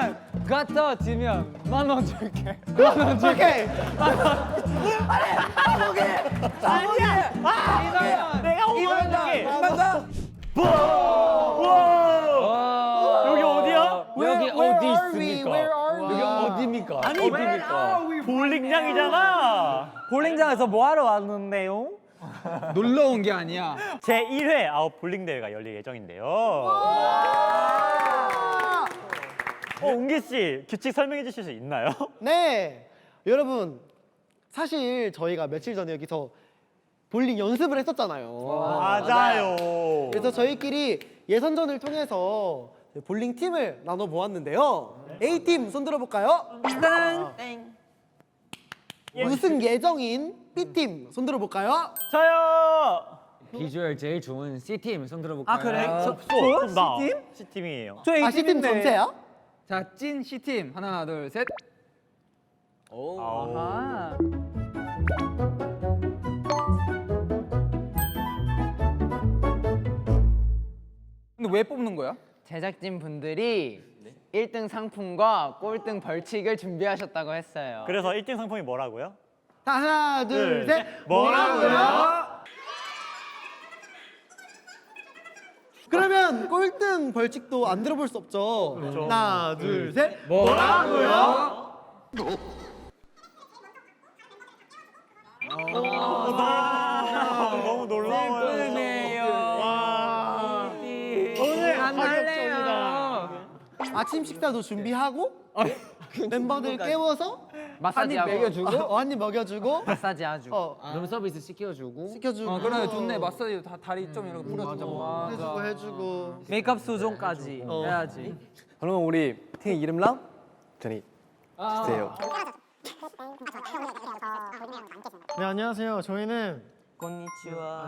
그러면 갖다 지면 10,000원 줄게. 10,000원 줄게. 아니야. 내가 5만 줄게. 여기 어디야? 여기 어디 있습니까? 여기 어디입니까? 아니, 어디입니까? 볼링장이잖아. 볼링장에서 뭐 하러 왔는데요? 놀러 온 게 아니야. 제 1회 아웃 볼링 대회가 열릴 예정인데요. 웅기 씨 규칙 설명해 주실 수 있나요? 네, 여러분 사실 저희가 며칠 전에 여기서 볼링 연습을 했었잖아요. 맞아요. 그래서 저희끼리 예선전을 통해서 볼링 팀을 나눠 보았는데요. A팀 손 들어볼까요? 우승 예정인 B팀 손 들어볼까요? 저요. 비주얼 제일 좋은 C팀 손 들어볼까요? 아, 그래? 그럼 나 C팀이에요. 아, C팀 전체야? 자, 찐 C팀 하나, 둘, 셋. 아. 근데 왜 뽑는 거야? 제작진 분들이 1등 상품과 꼴등 벌칙을 준비하셨다고 했어요. 그래서 1등 상품이 뭐라고요? 자, 하나, 둘, 셋. 뭐라고요? 그러면 꼴등 벌칙도 안 들어볼 수 없죠. 하나, 둘, 셋. 뭐라고요? 너무 놀라워요. 오늘 안 할래요. 아침 식사도 준비하고 멤버들 깨워서 마사지하고 한입 먹여주고 마사지 아주. 룸 서비스 시켜주고. 시켜주고. 그래 좋네. 마사지 다리 좀 이렇게 풀어주고. 해주고. 메이크업 수정까지 해야지. 그러면 우리 팀 이름랑 전이 주세요. 네, 안녕하세요. 저희는 konnichiwa.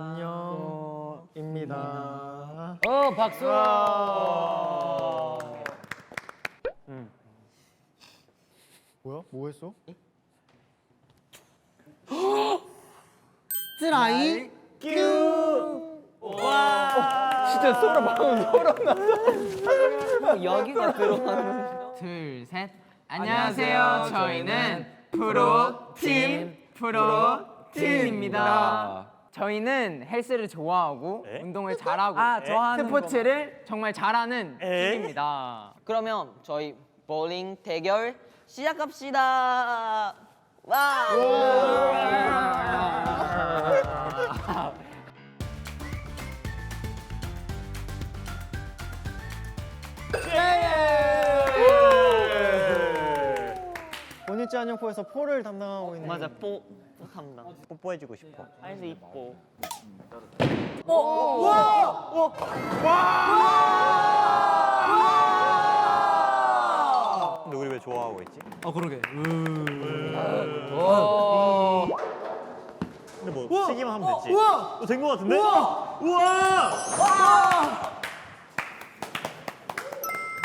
안녕입니다. 박수. 뭐야? 뭐 했어? 스트라이 큐. 진짜 소름 여기가 들어가는. 둘, 셋. 안녕하세요. 저희는 프로팀입니다. 저희는 헬스를 좋아하고 네? 운동을 잘하고 좋아하는 스포츠를 정말 잘하는 에? 팀입니다. 그러면 저희 볼링 대결 시작합시다. 와! 본일지 안녕포에서 포를 담당하고 있는. 맞아, 뽀함나. 뽀뽀해주고 싶어. 아이스 이뻐. 근데 우리 왜 좋아하고 있지? 그러게. 근데 뭐 치기만 하면 됐지. 우와! 된 거 같은데? 우와!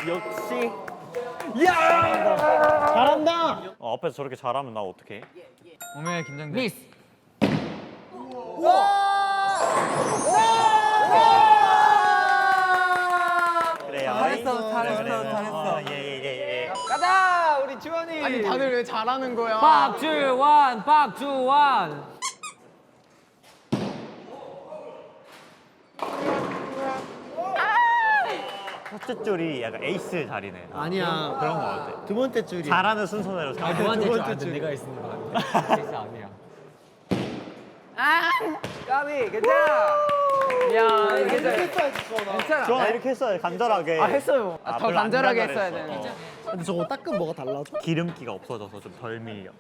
역시. 잘한다. 앞에서 저렇게 잘하면 나 어떡해? 몸에 긴장돼. 미스. 그래, 잘했어. 예. 가자 우리 주원이. 아니 다들 왜 잘하는 거야? 박주원. 첫째 줄이 약간 에이스 자리네. 아니야. 그런 거 같아. 두 번째 줄이. 잘하는 순서대로 잘. 두 번째 두 줄 번째 안 돼. 줄. 내가 있는 거 같아. 진짜 아니야. 까비 괜찮아. 야 괜찮아. 좋아, 이렇게 했어요. 간절하게. 했어요. 아, 더 별로 안 간절하게 간절했어. 했어야 되네. 근데 저거 닦으면 뭐가 달라져? 기름기가 없어져서 좀 덜 밀려.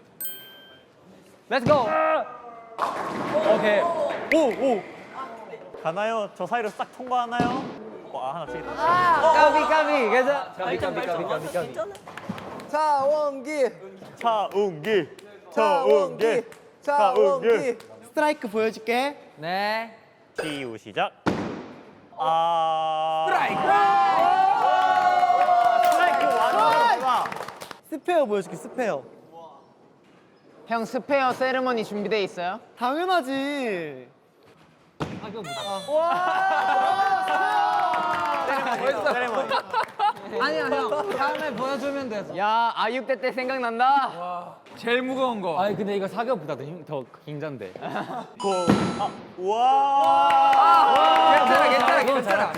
Let's go. 오케이. 오! 가나요? 저 사이로 싹 통과하나요? 하나 치겠다. 까비 괜찮아. 까비. 차원기. 차웅기. 스트라이크 보여줄게. 네. 시우 시작. 스트라이크 완전 좋아. 스페어 보여줄게. 스페어. 형 스페어 세레머니 준비돼 있어요? 당연하지. 세레머니. 아니야 형 다음에 보여주면 돼. 야 아육대 때 생각난다. 제일 무거운 거. 아니 근데 이거 사격보다 더 긴장돼. 와. 괜찮아.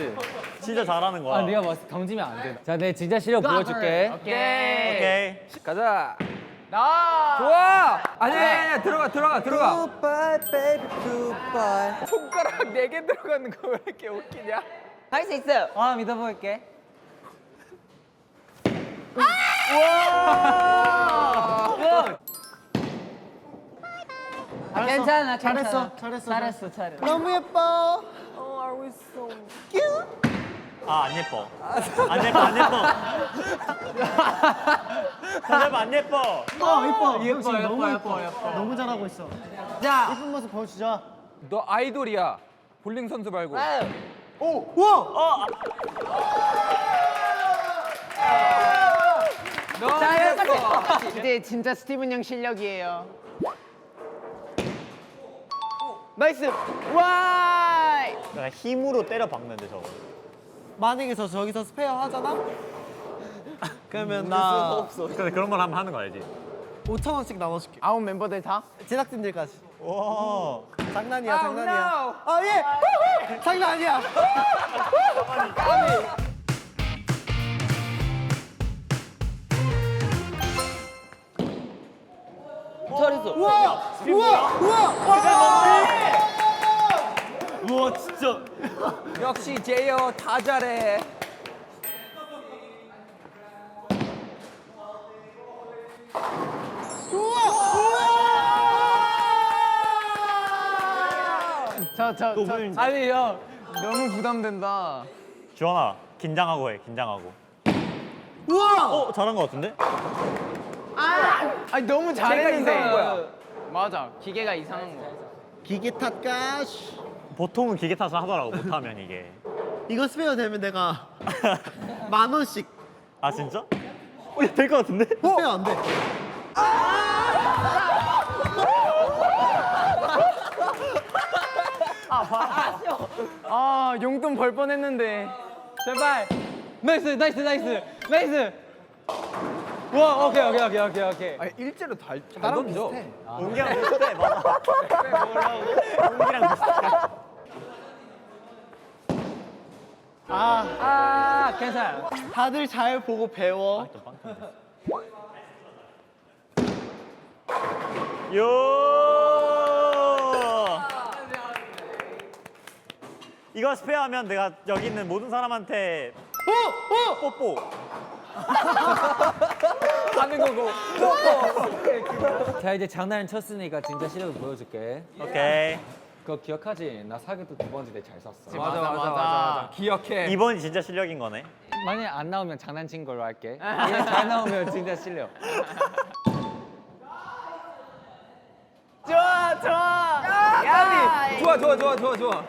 진짜 잘하는 거야. 아 네가 봤을 때 던지면 안 돼. 자, 내 진짜 실력 보여줄게. 오케이. 오케이. 가자. 나. 좋아. 아니 들어가. Goodbye, baby, goodbye. 손가락 4개 들어가는 거 왜 이렇게 웃기냐? 할 수 있어요. 아 믿어볼게. 괜찮아. 잘했어. 너무 예뻐. 아, 안 예뻐. 안 예뻐. 선생님 안 예뻐. 예뻐. 너무 예뻐. 너무 잘하고 있어. 자, 예쁜 모습 보여주자. 너 아이돌이야. 볼링 선수 말고. 우와. 너 잘했어. 이제 진짜 스티븐 형 실력이에요. 나이스. 와이. 내가 힘으로 때려 박는데 저거. 만약에 저기서 스페어 하잖아? 그러면 나 근데 그런 걸 하면 하는 거 알지? 5,000원씩 나눠줄게. 아홉 멤버들 다? 제작진들까지. 와. 장난이야, Oh, 장난이야. no. 아 예. 장난 아니야. 잘했어. 우와 진짜. 역시 제이어 다 잘해. 저. 아니 형 너무 부담된다. 주원아 긴장하고 해. 긴장하고. 우와. 잘한 거 같은데? 아니 너무 잘했는데. 이상한 거야. 맞아. 기계가 이상한 거. 기계 탓까? 보통은 기계 탓을 하더라고 못하면 이게. 이거 스페어 되면 내가 10,000원씩. 아 진짜? 될 거 같은데? 스페어 안 돼. 아 용돈 벌 뻔했는데. 제발. 나이스. 와 오케이. 아, 일제로 잘 나랑 던져. 비슷해. 웅기랑 비슷해. 맞아. 웅기랑 비슷해. 아 괜찮아. 다들 잘 보고 배워. 요. 이거 스페어하면 내가 여기 있는 모든 사람한테 뽀뽀. 하는 거고. 자 이제 장난을 쳤으니까 진짜 실력을 보여줄게. 오케이. 그거 기억하지? 나 사격도 2번째 때 잘 쐈어. 맞아. 기억해. 이번이 진짜 실력인 거네. 만약에 안 나오면 장난친 걸로 할게. 이게 잘 나오면 진짜 실력. 좋아. 좋아.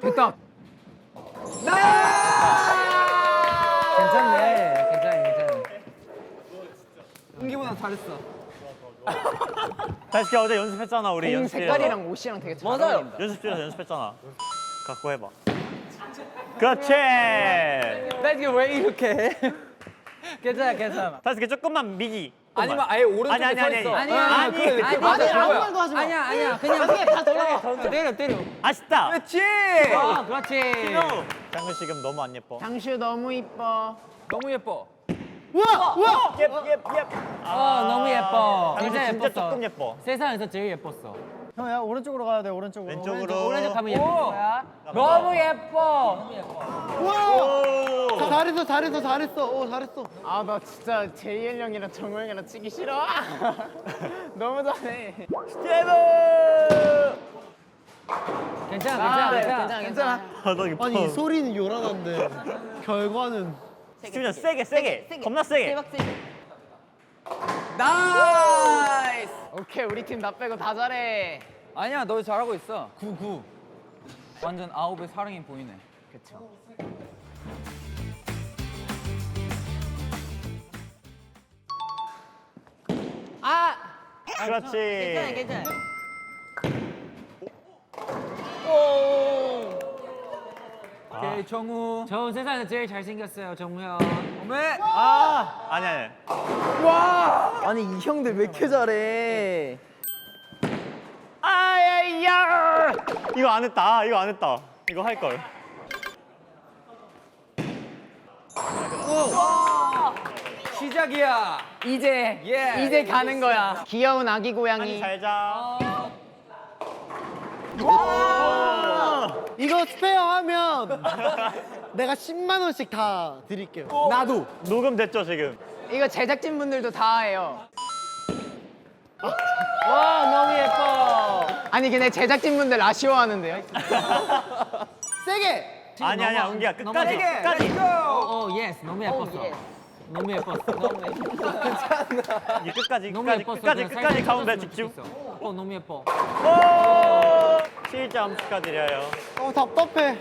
됐다. 괜찮네. 흥기보다 잘했어. 다시 어제 연습했잖아 우리 공 연습실에서. 색깔이랑 옷이랑 되게 잘 맞아요. 어울린다. 연습실에서 연습했잖아. 갖고 해봐. 그렇지. 나 지금 왜 이렇게 해? 괜찮아. 다시 이렇게 조금만 미기. 아니면 아예 오른쪽에 아니. 서 있어. 아니야. 그래, 아니, 맞아, 아무 그거야. 말도 하지 마. 아니야. 그냥 다 때려. 아쉽다. 그렇지. 그렇지. 장근 씨 지금 너무 안 예뻐. 장슈 너무 이뻐. 너무 예뻐. 우와. 예. 너무 예뻐. 장근 씨 진짜 진짜 예뻤어. 조금 예뻐. 세상에서 제일 예뻤어. 형야 오른쪽으로 가야 돼. 오른쪽으로. 왼쪽으로. 오른쪽 가면 예쁠 거야. 너무 예뻐. 오. 잘했어. 오 잘했어. 아 나 진짜 제이엘 형이랑 정우 형이랑 치기 싫어. 너무 잘해. 괜찮아. 바닥이 아니 소리는 요란한데 결과는 스티븐 세게. 겁나 세게. 대박 세게. 나이스. 오케이 우리 팀 나 빼고 다 잘해. 아니야, 너 잘하고 있어. 9. 완전 아홉의 사랑이 보이네. 그쵸. 그렇지. 괜찮아. 아, 오케이, 정우. 저 세상에서 제일 잘생겼어요, 정우 형. 오메. 아니. 아니 이 형들 왜 이렇게 잘해? 아야야! 이거 안 했다. 이거 할 걸. 시작이야. 이제 예. 이제 가는 거야. 귀여운 아기 한이 고양이. 잘 자. 이거 스페어 하면 내가 10만 원씩 다 드릴게요. 나도. 녹음됐죠 지금? 이거 제작진 분들도 다 해요. 와 너무 예뻐. 아니 근데 제작진 분들 아쉬워하는데요. 세게. 아니야 은기야 끝까지. 예스. 너무 예뻤어. 너무 예뻤어. 이 끝까지 너무 예뻤어. 끝까지 가운데 집중. 너무 예뻐. 오! 7점 축하드려요. 답답해.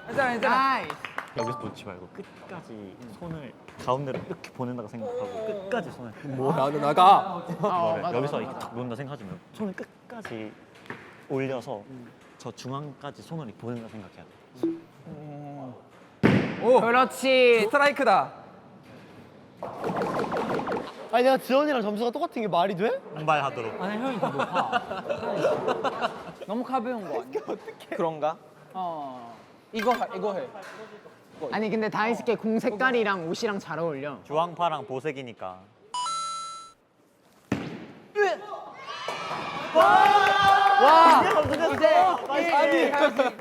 괜찮아. 나이스. 여기서 놓지 말고 끝까지 손을 가운데로 이렇게 보낸다고 생각하고 끝까지 손을 뭐야 너 나가. 이거를 여기서 이렇게 탁 놓는다 생각하지 말고 손을 끝까지 올려서 저 중앙까지 손을 이렇게 보낸다 생각해야 돼. 오. 그렇지. 스트라이크다. 아니 내가 지원이랑 점수가 똑같은 게 말이 돼? 분발하도록. 아니 형이 더 높아. 너무 가벼운 거 아니야? 그런가? 이거 해. 아니 근데 다이스케 공 색깔이랑 옷이랑 잘 어울려. 주황파랑 보색이니까.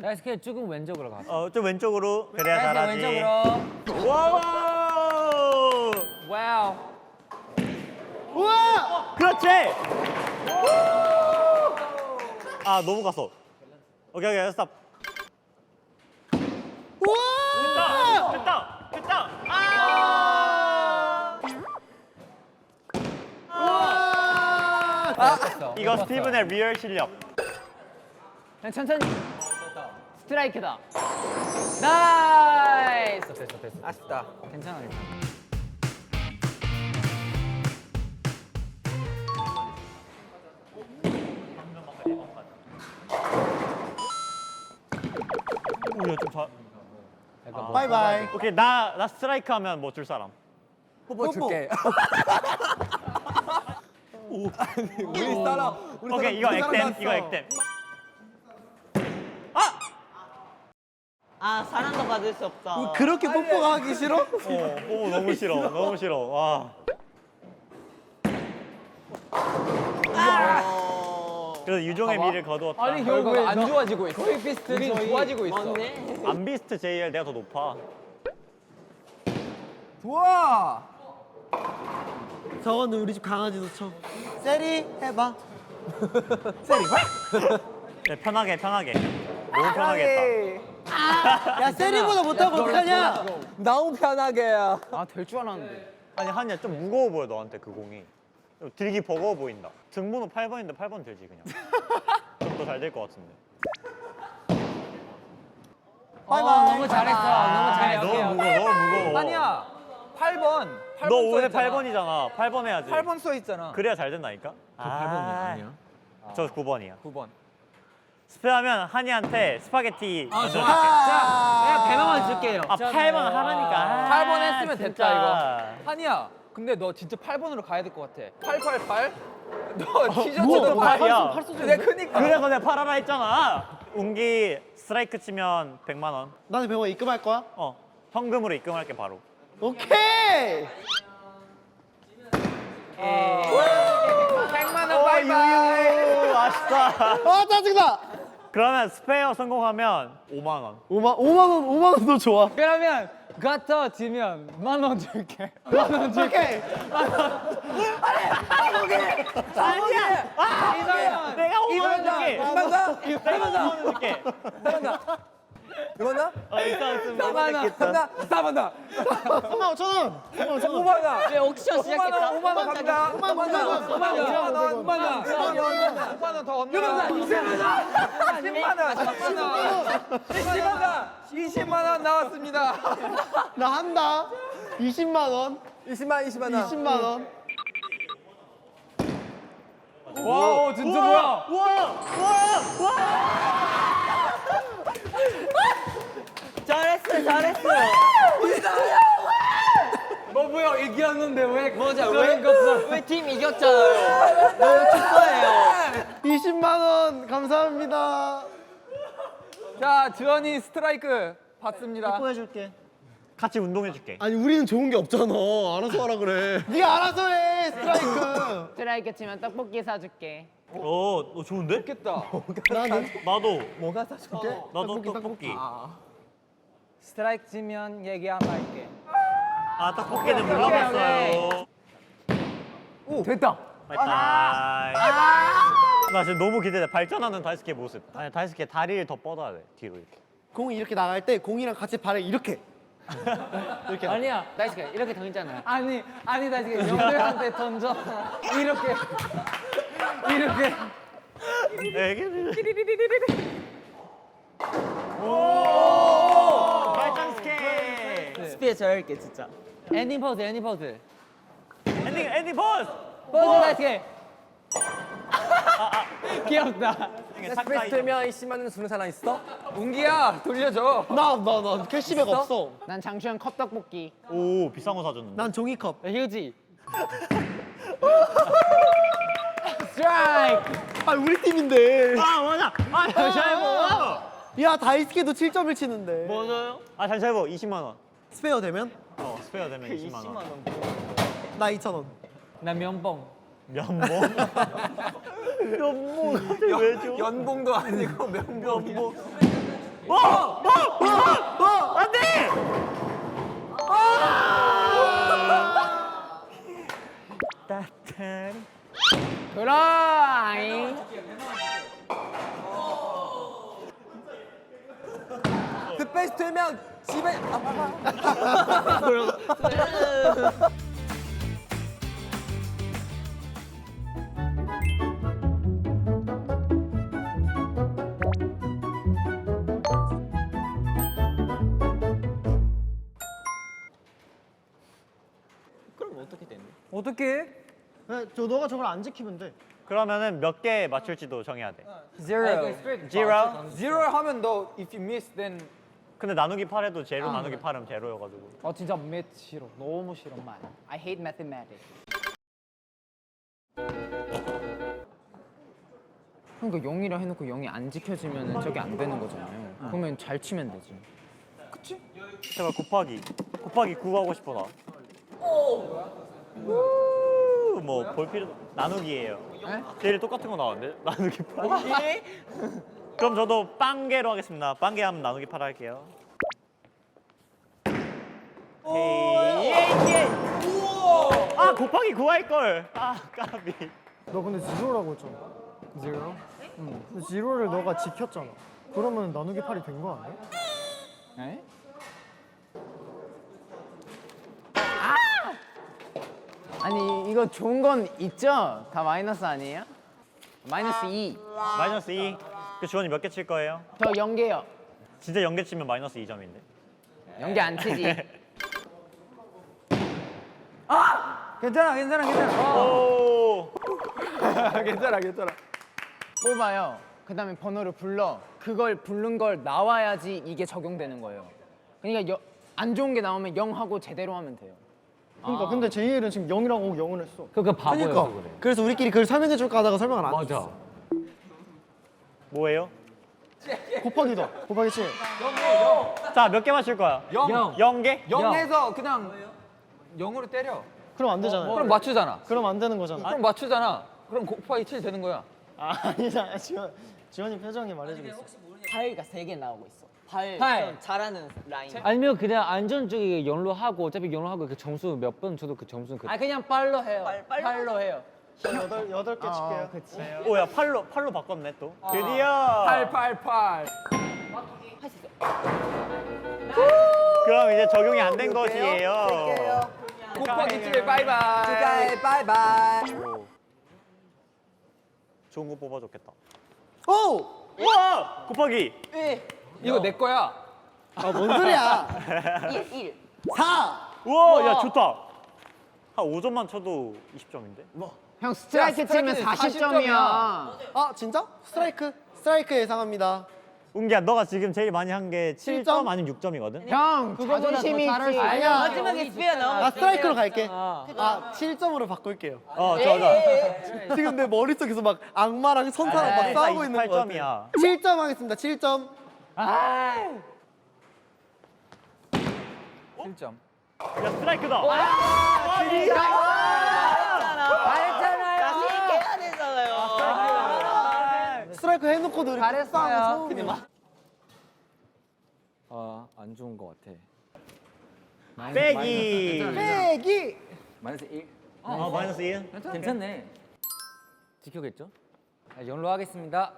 다이스케 조금 왼쪽으로 가. 좀 왼쪽으로 그래야 다이스케 잘하지. 왼쪽으로. 와우! 와우. 우와! 그렇지. 아 너무 갔어. 오케이 스탑. 우와! 됐다. 아! 우와! 이거 스티븐의 리얼 실력. 그냥 천천히. 스트라이크다. 나이스. 됐어. 아쉽다. 괜찮아. 오야 좀 잘. 바이바이. 오케이 나 스트라이크 하면 뭐 줄 사람. 뽀뽀 줄게. 우리 사람. 오케이 이거 액땜. 아, 사랑도 받을 수 없다. 그렇게 뽀뽀가 하기 싫어? 오 너무 싫어. 와. 그래서 유종의 미를 거두었다. 아니 결국 안 좋아지고 있어. 거의 비스트 우린 좋아지고 있어. 맞네. 암비스트 JL 내가 더 높아. 좋아. 저거는 우리 집 강아지도 쳐. 세리 해봐. 네, 편하게. 너무 편하겠다. 야 세리보다 못하고 어떡하냐? 너무 편하게야. 될 줄 알았는데. 아니 한이야 좀 무거워 보여 너한테 그 공이. 들기 버거워 보인다. 등번호 8번인데 8번 들지 그냥. 좀 더 잘 될 것 같은데. 너무 잘했어. 너무 잘했어. 너무 무거워. 아니야. 8번. 너 올해 8번이잖아. 8번 해야지. 8번 써 있잖아. 그래야 잘 된다니까. 저 8번이 아니야? 저 9번이야. 9번. 스페하면 한이한테 스파게티. 자, 내가 배만만 줄게요. 8번 하라니까. 8번 했으면 됐다 진짜. 이거. 한이야. 근데 너 진짜 8번으로 가야 될 것 같아. 888? 너 티셔츠도 뭐, 8이야. 근데 크니까. 그래서 내가 팔아라 했잖아. 운기 스트라이크 치면 100만 원. 나한테 100원 입금할 거야? 현금으로 입금할게 바로. 오케이! 100만 원 바이바이. 아쉽다. 짜증나! 그러면 스페어 성공하면 5만 원. 5만 원도 좋아. 그러면 가터 지면 10,000원 줄게. 오케이. 아니야. 내가 5만 원 줄게. 2만 더. 내가 5만 원 줄게. 이거나? 일단 4만 원. 4만 더. 3만 5천 원. 5만 원. 이제 옥션 시작했다. 5만 원 갑니다. 5만 원. 5만 원 더 얻나? 10만 원. 20만 원 나왔습니다. 나 한다. 20만 원. 20만 원. 20만 원. 와, 진짜 뭐야? 와! 잘했어요. 뭐야 이겼는데 왜 뭐죠? 그런 거 없어? 왜 팀 이겼잖아요. 너무 축하해요. 20만 원 감사합니다. 자, 지원이 스트라이크 받습니다. 보여줄게. 같이 운동해줄게. 아니 우리는 좋은 게 없잖아. 알아서 하라 그래. 네가 알아서 해. 스트라이크. 스트라이크 치면 떡볶이 사줄게. 오, 좋은데? 좋겠다. 나는 나도. 뭐가 사줄게? 나도 떡볶이. 스트라이크 치면 얘기 안 할게. 아, 떡볶이는 물러갔어요. 됐다. 바이바이. 나 지금 너무 기대돼. 발전하는 다이스케 모습. 아니, 다이스케 다리를 더 뻗어야 돼. 뒤로 이렇게. 공이 이렇게 나갈 때 공이랑 같이 발을 이렇게. 이렇게. 아니야. 나이스 이렇게 던지잖아요. 아니 나 지금 영들한테 던져. 이렇게 이렇게. 발전 스케. 스피드 잘할게 진짜. 엔딩 포즈 엔딩 포즈. 엔딩 버스. 포즈 다시. 귀엽다. 스페이스 되면 20만 원 주는 사람 있어? 웅기야, 돌려줘. 나 캐시백 없어. 난 장수현 컵떡볶이. 오, 비싼 거 사줬는데. 난 종이컵. 휴지. 스트라이크. 아 우리 팀인데. 아, 맞아. 아, 잠시만요. 야 다이스케도 7점을 치는데. 뭐죠? 아, 잠시만요. 20만 원. 스페어 되면 스페어 되면 20만 원. 나 2,000원. 나 면봉. 면봉? 면봉 갑자기 왜 줘? 연봉도 아니고 명봉. 안 돼! 따뜻한 그라이. 스페이스 되면 집에 어떻게? 저 너가 저걸 안 지키면 돼. 그러면은 몇 개 맞출지도 정해야 돼. Zero. Zero? Zero 하면 너 if you miss then 근데 나누기 8해도 제로 나누기 8은 제로여가지고. 아 진짜 맷 싫어. 너무 싫어 말. I hate mathematics. 그러니까 0이라 해놓고 0이 안 지켜지면 저게 안 되는 거잖아요. 그러면 잘 치면 되지. 제발 곱하기 9 하고 싶어 나. 뭐볼 필요 나누기예요. 제일 똑같은 거 나왔는데 나누기 8. 그럼 저도 빵개로 하겠습니다. 빵개 하면 나누기 8 할게요. 아 곱하기 9 할 걸. 아 까비. 너 근데 지로라고 했잖아. Zero? 응. 근데 지로를 너가 지켰잖아. 그러면 나누기 8이 된 거 아니야? 에? 아니 이거 좋은 건 있죠? 다 마이너스 아니에요? 마이너스 2. 마이너스 2. 그 주원이 몇 개 칠 거예요? 저 연계요. 진짜 0개 치면 마이너스 2점인데. 연계 안 치지. 괜찮아. 오. 괜찮아. 뽑아요. 그다음에 번호를 불러. 그걸 부른 걸 나와야지 이게 적용되는 거예요. 그러니까 안 좋은 게 나오면 0 하고 제대로 하면 돼요. 그러니까 근데 제이엘은 지금 0이라고 0을 했어. 그거 바보여서 그러니까. 그래. 그래서 우리끼리 그걸 설명해 줄까 하다가 설명을 안 맞아. 했어. 뭐예요? 곱하기다. 곱하기 7. 자 몇 개 맞출 거야? 0. 0개? 0에서 그냥 0으로 때려. 그럼 안 되잖아요. 그럼 맞추잖아. 그럼 안 되는 거잖아. 그럼 맞추잖아. 그럼 곱하기 7 되는 거야. 아니잖아. 지원이 표정이 말해주고 있어. 8가 3개 나오고 있어. 8 팔. 좀 잘하는 라인. 아니면 그냥 안전적이게 연로 하고 어차피 연로 하고 그 점수 몇 번 줘도 그 점수는 그. 아 그냥 빨로 해요. 빨로 해요. 8개 칠게요. 그치. 오야 팔로 바꿨네 또. 드디어. 888. 그럼 이제 적용이 안 된 것이에요. 곱하기 7 바이바이. 바이바이. 오. 좋은 거 뽑아줬겠다. 오! 우와! 곱하기. 이거 내 거야. 아, 뭔 소리야? 1. 4! 우와, 야 좋다. 한 5점만 쳐도 20점인데? 형 스트라이크 치면 스트라이크는 40점이야. 아, 진짜? 스트라이크 예상합니다. 웅기야, 너가 지금 제일 많이 한 게 7점 아니면 6점이거든? 형 자존심이 있지. 아니야. 마지막에 스페어 나오면 나 스트라이크로 갈게. 7점으로 바꿀게요. 좋아. 지금 내 머릿속에서 막 악마랑 선사랑 막 싸우고 있는 거 같아. 8점이야. 7점 하겠습니다. 7점. 7점. 야, 스트라이크다. 잘했잖아요. 자신 있게 해야 되잖아요. 스트라이크 해놓고도 이렇게 잘했어요. 안 좋은 것 같아. 빼기. 빼기. 마이너스 1. 마이너스 1. 괜찮네. 지켜겠죠? 연로 하겠습니다.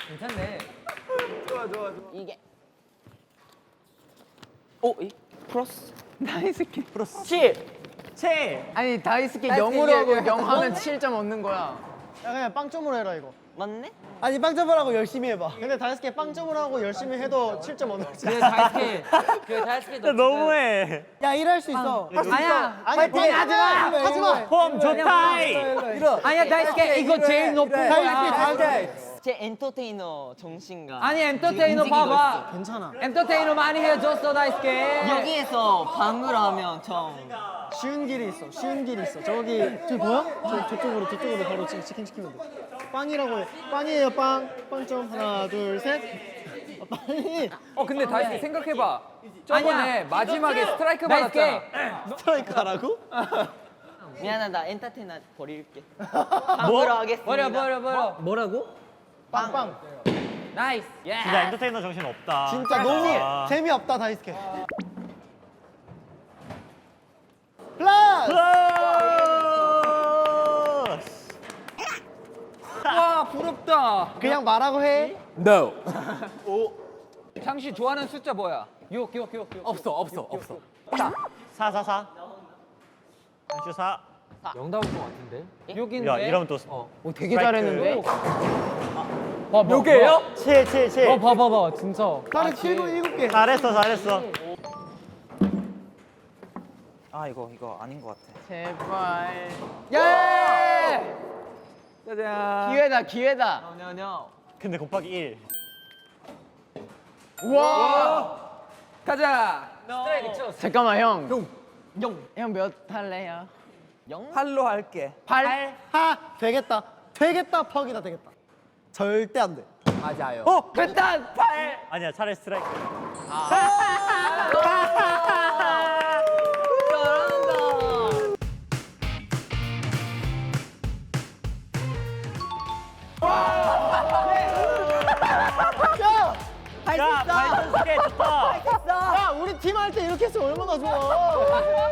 괜찮네. 이게 다이스키. 7. 아니 다이스키 0으로 하고 0 하면 7점 얻는 거야. 야 그냥 빵점으로 해라 이거. 맞네? 아니 빵점을 하고 열심히 해봐. 근데 다이스케 빵점을 하고 열심히 해도 7점 얻을 수 있어. 다이스케 야, 너무해. 야 일할 수 있어. 아니야. 아니 파이팅 하지마. 폼 좋다. 아니야 다이스케 이거 제일 높은 거야. 다이스케 제 엔터테이너 정신과 아니 엔터테이너 움직이고 봐봐. 괜찮아. 엔터테이너 많이 해줬어 다이스케. 여기에서 방을 하면 좀 쉬운 길이 있어. 쉬운 길이 있어. 저기 보여? 저쪽으로 바로 치킨 시키면 돼. 빵이라고 해. 빵이에요 빵. 빵점 하나 둘 셋. 빨리. 근데 다시 생각해봐. 저번에 마지막에 스트라이크 받았잖아. 스트라이크 하라고? 미안하다 엔터테이너 버릴게. 방으로 하겠습니다. 버려. 뭐라고? 빵빵. 나이스. 진짜 엔터테이너 정신 없다. 진짜 너무 재미없다 다이스케. 플러스. 와 부럽다. 그냥 말하고 해. No. 상시 좋아하는 숫자 뭐야? 6. 없어. 4. 한슈 4. 영답인 것 같은데. 6인데. 야, 이러면 또 되게 잘했는데. 몇 개예요? 7. 봐봐 진짜. 나는 7분 7개. 잘했어. 아 이거 아닌 것 같아. 제발. 예! 짜잔. 기회다. 근데 곱하기 1. 가자. 잠깐만 형. 형 몇 할래요? 8로 할게. 8? 되겠다. 퍽이다 되겠다. 절대 안 돼. 맞아요. 됐다. 8. 아니야, 차라리 스트라이크. 야, 야, 발전 스케일 좋다. 야, 우리 팀 할 때 이렇게 했으면 얼마나 좋아.